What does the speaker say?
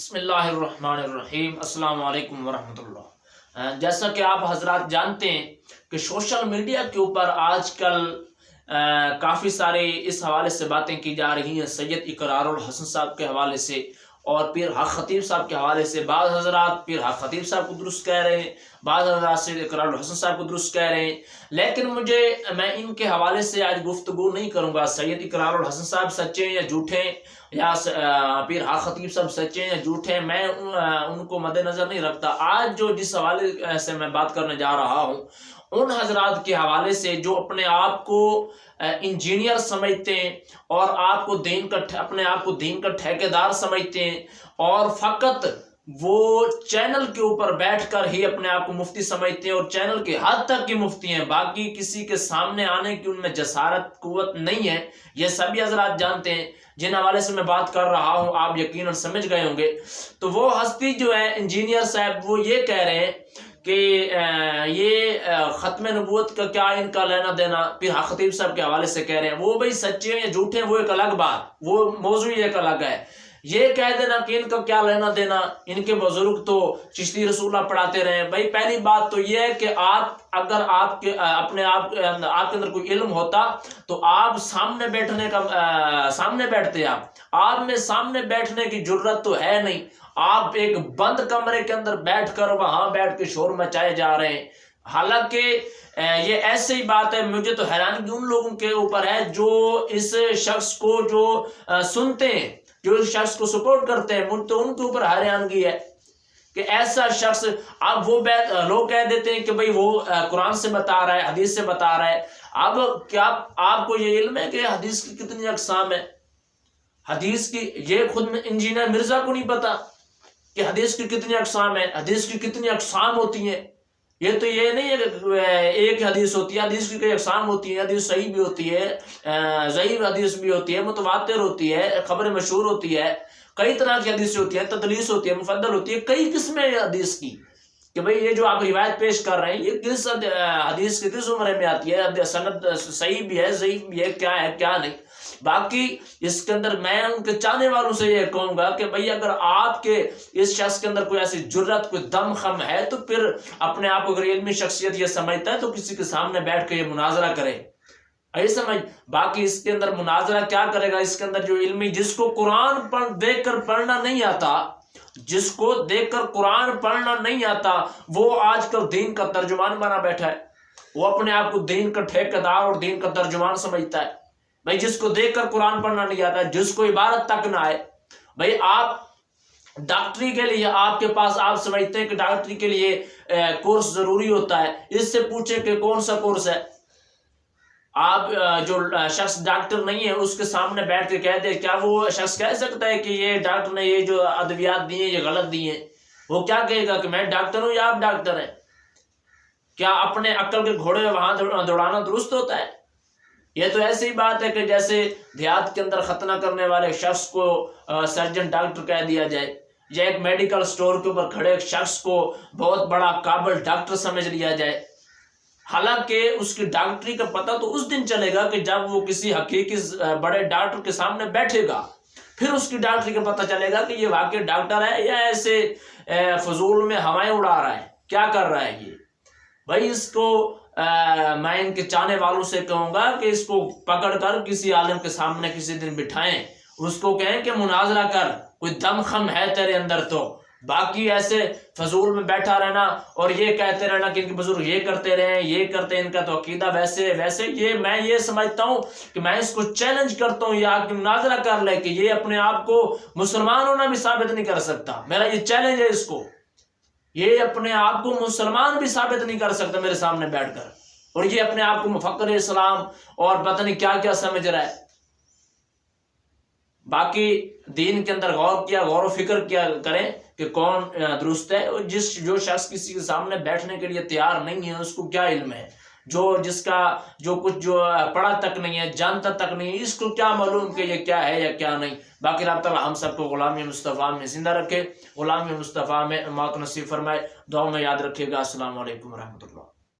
بسم اللہ الرحمن الرحیم۔ السلام علیکم ورحمۃ اللہ۔ جیسا کہ آپ حضرات جانتے ہیں کہ سوشل میڈیا کے اوپر آج کل کافی سارے اس حوالے سے باتیں کی جا رہی ہیں، سید اقرار الحسن صاحب کے حوالے سے اور پیر حق خطیب صاحب کے حوالے سے۔ بعض حضرات پیر حق خطیب صاحب کو درست کہہ رہے ہیں، بعض حضرات سید اقرار الحسن صاحب کو درست کہہ رہے ہیں، لیکن میں ان کے حوالے سے آج گفتگو نہیں کروں گا۔ سید اقرار الحسن صاحب سچے ہیں یا جھوٹے ہیں، یا پیر حق خطیب صاحب سچے ہیں یا جھوٹے ہیں، میں ان کو مد نظر نہیں رکھتا۔ آج جس حوالے سے میں بات کرنے جا رہا ہوں، ان حضرات کے حوالے سے جو اپنے آپ کو انجینئر سمجھتے ہیں اور اپنے آپ کو دین کا ٹھیکیدار سمجھتے ہیں، اور فقط وہ چینل کے اوپر بیٹھ کر ہی اپنے آپ کو مفتی سمجھتے ہیں، اور چینل کے حد تک کی مفتی ہیں، باقی کسی کے سامنے آنے کی ان میں جسارت قوت نہیں ہے۔ یہ سبھی حضرات جانتے ہیں، جن حوالے سے میں بات کر رہا ہوں آپ یقیناً سمجھ گئے ہوں گے۔ تو وہ ہستی جو ہے انجینئر صاحب، وہ یہ کہہ رہے ہیں کہ یہ ختم نبوت کا کیا ان کا لینا دینا، پھر حق خطیب صاحب کے حوالے سے کہہ رہے ہیں۔ وہ بھائی سچے ہیں یا جھوٹے ہیں وہ ایک الگ بات، وہ موضوع ایک الگ ہے۔ یہ کہہ دینا کہ ان کا کیا لینا دینا، ان کے بزرگ تو چشتی رسول اللہ پڑھاتے رہے ہیں۔ بھائی پہلی بات تو یہ ہے کہ اگر آپ کے اندر کوئی علم ہوتا تو آپ سامنے بیٹھتے۔ آپ میں سامنے بیٹھنے کی جرت تو ہے نہیں، آپ ایک بند کمرے کے اندر بیٹھ کر وہاں بیٹھ کے شور مچائے جا رہے ہیں۔ حالانکہ یہ ایسے ہی بات ہے، مجھے تو حیرانگی ان لوگوں کے اوپر ہے جو اس شخص کو جو سنتے ہیں، جو اس شخص کو سپورٹ کرتے ہیں، تو ان کے اوپر حیرانگی ہے کہ ایسا شخص اب وہ لوگ کہہ دیتے ہیں کہ بھئی وہ قرآن سے بتا رہا ہے، حدیث سے بتا رہا ہے۔ اب کیا آپ کو یہ علم ہے کہ حدیث کی کتنی اقسام ہے؟ حدیث کی یہ خود انجینئر مرزا کو نہیں پتا کہ حدیث کی کتنی اقسام ہے، حدیث کی کتنی اقسام ہوتی ہیں۔ یہ تو یہ نہیں ہے کہ ایک حدیث ہوتی ہے، حدیث کی کئی اقسام ہوتی ہیں۔ حدیث صحیح بھی ہوتی ہے، ضعیف حدیث بھی ہوتی ہے، متواتر ہوتی ہے، خبر مشہور ہوتی ہے، کئی طرح کی حدیث ہوتی ہے، تدلیس ہوتی ہے، مفضل ہوتی ہے، کئی قسمیں حدیث کی کہ بھئی یہ جو آپ روایت پیش کر رہے ہیں یہ کس حدیث کے کس عمرے میں آتی ہے، سند صحیح بھی ہے، ضعیف بھی ہے، کیا ہے کیا نہیں۔ باقی اس کے اندر میں ان کے چاہنے والوں سے یہ کہوں گا کہ بھئی اگر آپ کے اس شخص کے اندر کوئی ایسی جرت، کوئی دم خم ہے، تو پھر اپنے آپ کو اگر علمی شخصیت یہ سمجھتا ہے تو کسی کے سامنے بیٹھ کے یہ مناظرہ کرے، سمجھ۔ باقی اس کے اندر مناظرہ کیا کرے گا؟ اس کے اندر جو علمی، جس کو قرآن دیکھ کر پڑھنا نہیں آتا، جس کو دیکھ کر قرآن پڑھنا نہیں آتا، وہ آج کل دین کا ترجمان بنا بیٹھا ہے۔ وہ اپنے آپ کو دین کا ٹھیکیدار اور دین کا ترجمان سمجھتا ہے۔ بھائی جس کو دیکھ کر قرآن پڑھنا نہیں آتا، جس کو عبارت تک نہ آئے، بھائی آپ ڈاکٹری کے لیے آپ کے پاس، آپ سمجھتے ہیں کہ ڈاکٹری کے لیے کورس ضروری ہوتا ہے، اس سے پوچھیں کہ کون سا کورس ہے۔ آپ جو شخص ڈاکٹر نہیں ہے اس کے سامنے بیٹھ کے کہہ دے، کیا وہ شخص کہہ سکتا ہے کہ یہ ڈاکٹر نے یہ جو ادویات دی ہیں یہ غلط دی ہیں؟ وہ کیا کہے گا کہ میں ڈاکٹر ہوں یا آپ ڈاکٹر ہیں؟ کیا اپنے عقل کے گھوڑے وہاں دوڑانا درست ہوتا ہے؟ یہ تو ایسی ہی بات ہے کہ جیسے دیہات کے اندر ختنہ کرنے والے شخص کو سرجن ڈاکٹر کہہ دیا جائے، یا ایک میڈیکل سٹور کے اوپر کھڑے ایک شخص کو بہت بڑا قابل ڈاکٹر سمجھ لیا جائے۔ حالانکہ اس کی ڈاکٹری کا پتہ تو اس دن چلے گا کہ جب وہ کسی حقیقی بڑے ڈاکٹر کے سامنے بیٹھے گا، پھر اس کی ڈاکٹری کا پتہ چلے گا کہ یہ واقعی ڈاکٹر ہے یا ایسے فضول میں ہوائیں اڑا رہا ہے، کیا کر رہا ہے یہ۔ بھائی اس کو میں ان کے چاہنے والوں سے کہوں گا کہ اس کو پکڑ کر کسی عالم کے سامنے کسی دن بٹھائیں، اس کو کہیں کہ مناظرہ کر، کوئی دم خم ہے تیرے اندر تو۔ باقی ایسے فضول میں بیٹھا رہنا اور یہ کہتے رہنا کہ ان کے بزرگ یہ کرتے رہے، یہ کرتے، ان کا تو عقیدہ ویسے، میں یہ سمجھتا ہوں کہ میں اس کو چیلنج کرتا ہوں، یا کہ مناظرہ کر لے کہ یہ اپنے آپ کو مسلمان ہونا بھی ثابت نہیں کر سکتا۔ میرا یہ چیلنج ہے اس کو، یہ اپنے آپ کو مسلمان بھی ثابت نہیں کر سکتا میرے سامنے بیٹھ کر، اور یہ اپنے آپ کو مفکر اسلام اور پتہ نہیں کیا کیا سمجھ رہا ہے۔ باقی دین کے اندر غور و فکر کیا کریں کہ کون درست ہے۔ جو شخص کسی کے سامنے بیٹھنے کے لیے تیار نہیں ہے، اس کو کیا علم ہے؟ جس کا جو کچھ پڑھا تک نہیں ہے، جانتا تک نہیں ہے، اس کو کیا معلوم کہ یہ کیا ہے یا کیا نہیں۔ باقی رب تعالیٰ ہم سب کو غلامی مصطفیٰ میں زندہ رکھے، غلامی مصطفیٰ میں موت نصیب فرمائے۔ دعاؤں میں یاد رکھیے گا۔ السلام علیکم ورحمۃ اللہ۔